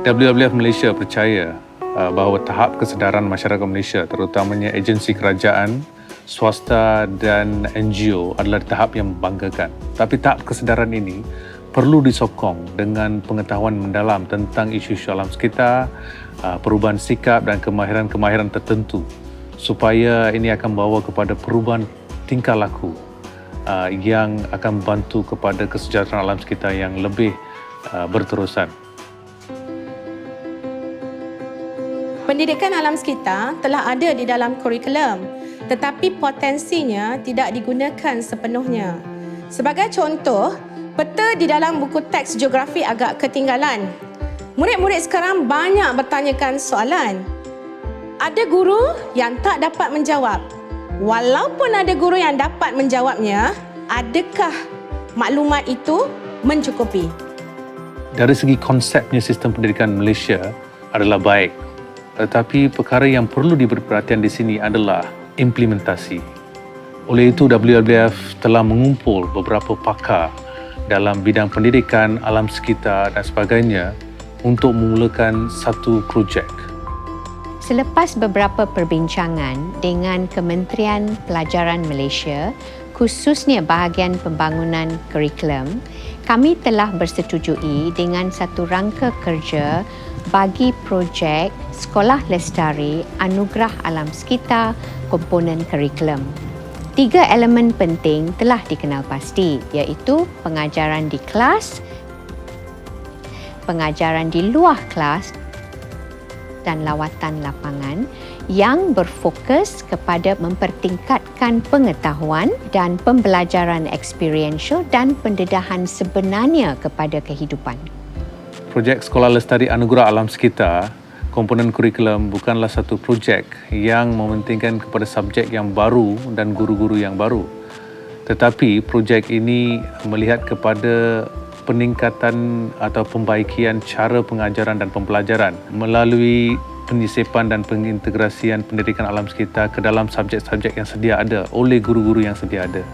WWF Malaysia percaya bahawa tahap kesedaran masyarakat Malaysia, terutamanya agensi kerajaan, swasta dan NGO adalah tahap yang membanggakan. Tapi tahap kesedaran ini perlu disokong dengan pengetahuan mendalam tentang isu-isu alam sekitar, perubahan sikap dan kemahiran-kemahiran tertentu supaya ini akan membawa kepada perubahan tingkah laku yang akan membantu kepada kesejahteraan alam sekitar yang lebih berterusan. Pendidikan alam sekitar telah ada di dalam kurikulum, tetapi potensinya tidak digunakan sepenuhnya. Sebagai contoh, peta di dalam buku teks geografi agak ketinggalan. Murid-murid sekarang banyak bertanyakan soalan. Ada guru yang tak dapat menjawab. Walaupun ada guru yang dapat menjawabnya, adakah maklumat itu mencukupi? Dari segi konsepnya sistem pendidikan Malaysia adalah baik. Tetapi perkara yang perlu diberi perhatian di sini adalah implementasi. Oleh itu, WWF telah mengumpul beberapa pakar dalam bidang pendidikan, alam sekitar dan sebagainya untuk memulakan satu projek. Selepas beberapa perbincangan dengan Kementerian Pelajaran Malaysia, khususnya bahagian pembangunan kurikulum, kami telah bersetujui dengan satu rangka kerja bagi projek Sekolah Lestari Anugerah Alam Sekitar komponen kurikulum. 3 elemen penting telah dikenal pasti, iaitu pengajaran di kelas, pengajaran di luar kelas dan lawatan lapangan yang berfokus kepada mempertingkatkan pengetahuan dan pembelajaran experiential dan pendedahan sebenarnya kepada kehidupan. Projek Sekolah Lestari Anugerah Alam Sekitar komponen kurikulum bukanlah satu projek yang mementingkan kepada subjek yang baru dan guru-guru yang baru. Tetapi projek ini melihat kepada peningkatan atau pembaikian cara pengajaran dan pembelajaran melalui penyisipan dan pengintegrasian pendidikan alam sekitar ke dalam subjek-subjek yang sedia ada oleh guru-guru yang sedia ada.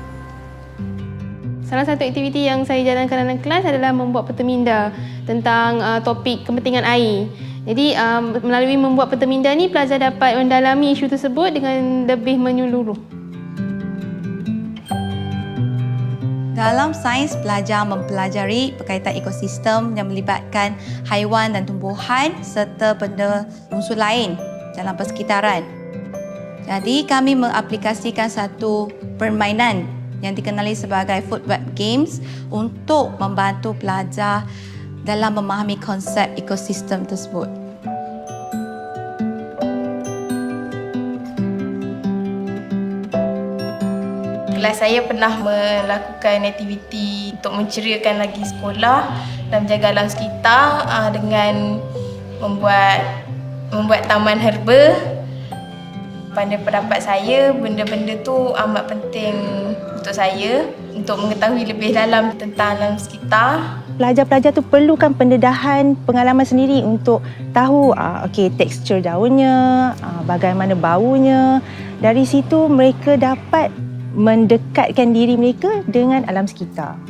Salah satu aktiviti yang saya jalankan dalam kelas adalah membuat peta minda tentang topik kepentingan air. Jadi melalui membuat peta minda ni, pelajar dapat mendalami isu tersebut dengan lebih menyeluruh. Dalam sains, pelajar mempelajari berkaitan ekosistem yang melibatkan haiwan dan tumbuhan serta benda unsur lain dalam persekitaran. Jadi kami mengaplikasikan satu permainan yang dikenali sebagai food web games untuk membantu pelajar dalam memahami konsep ekosistem tersebut. Kelas saya pernah melakukan aktiviti untuk menceriakan lagi sekolah dan menjaga alam sekitar dengan membuat taman herba. Pada pendapat saya, benda-benda tu amat penting untuk saya untuk mengetahui lebih dalam tentang alam sekitar. Pelajar-pelajar tu perlukan pendedahan pengalaman sendiri untuk tahu tekstur daunnya, bagaimana baunya. Dari situ mereka dapat mendekatkan diri mereka dengan alam sekitar.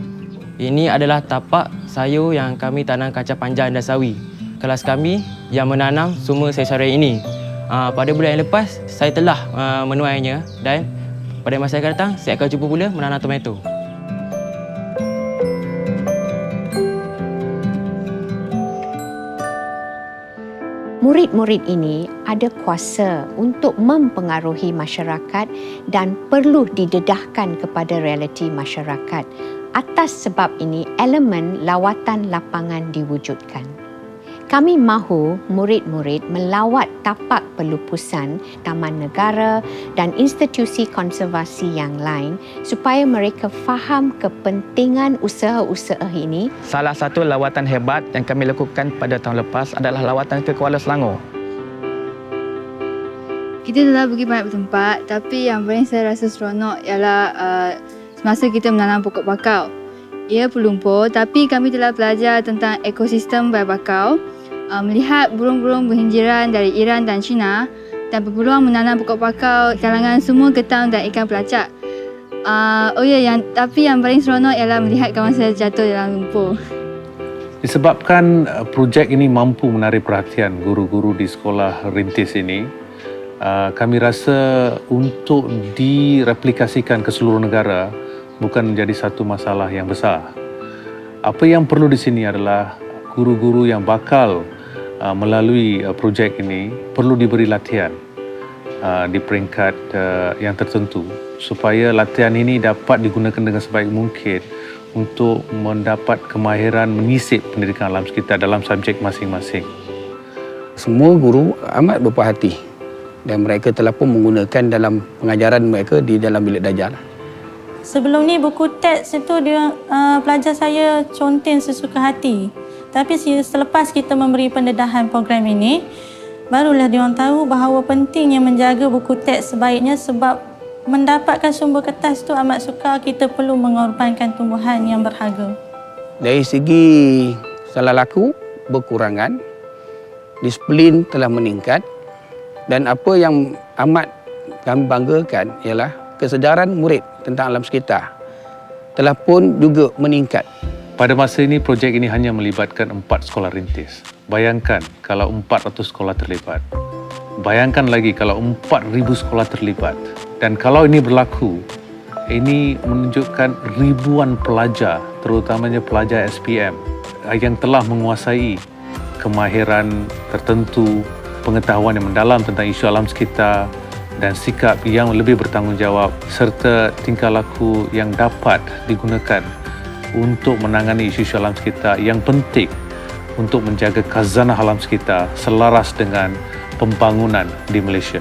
Ini adalah tapak sayur yang kami tanam kacang panjang dan sawi. Kelas kami yang menanam semua sayur-sayuran ini. Pada bulan yang lepas, saya telah menuainya dan pada masa yang akan datang, saya akan cuba pula menanam tomato. Murid-murid ini ada kuasa untuk mempengaruhi masyarakat dan perlu didedahkan kepada realiti masyarakat. Atas sebab ini, elemen lawatan lapangan diwujudkan. Kami mahu murid-murid melawat tapak pelupusan, taman negara dan institusi konservasi yang lain supaya mereka faham kepentingan usaha-usaha ini. Salah satu lawatan hebat yang kami lakukan pada tahun lepas adalah lawatan ke Kuala Selangor. Kita telah pergi banyak tempat, tapi yang paling saya rasa seronok ialah semasa kita menanam pokok bakau. Ia pelumpur, tapi kami telah belajar tentang ekosistem bayi bakau, melihat burung-burung berhinjiran dari Iran dan China dan berpeluang menanam pokok bakau kalangan semua getang dan ikan pelacak. Tapi yang paling seronok ialah melihat kawan saya jatuh dalam lumpur. Disebabkan projek ini mampu menarik perhatian guru-guru di sekolah rintis ini, kami rasa untuk direplikasikan ke seluruh negara bukan menjadi satu masalah yang besar. Apa yang perlu di sini adalah guru-guru yang bakal melalui projek ini perlu diberi latihan di peringkat yang tertentu supaya latihan ini dapat digunakan dengan sebaik mungkin untuk mendapat kemahiran menyisip pendidikan alam sekitar dalam subjek masing-masing. Semua guru amat berpuas hati dan mereka telah pun menggunakan dalam pengajaran mereka di dalam bilik darjah. Sebelum ni buku teks itu dia pelajar saya contin sesuka hati. Tapi selepas kita memberi pendedahan program ini, barulah diorang tahu bahawa pentingnya menjaga buku teks sebaiknya sebab mendapatkan sumber kertas itu amat sukar, kita perlu mengorbankan tumbuhan yang berharga. Dari segi salah laku berkurangan, disiplin telah meningkat dan apa yang amat kami banggakan ialah kesedaran murid tentang alam sekitar telah pun juga meningkat. Pada masa ini, projek ini hanya melibatkan 4 sekolah rintis. Bayangkan kalau 400 sekolah terlibat. Bayangkan lagi kalau 4,000 sekolah terlibat. Dan kalau ini berlaku, ini menunjukkan ribuan pelajar, terutamanya pelajar SPM, yang telah menguasai kemahiran tertentu, pengetahuan yang mendalam tentang isu alam sekitar dan sikap yang lebih bertanggungjawab serta tingkah laku yang dapat digunakan untuk menangani isu-isu alam sekitar yang penting untuk menjaga khazanah alam sekitar selaras dengan pembangunan di Malaysia.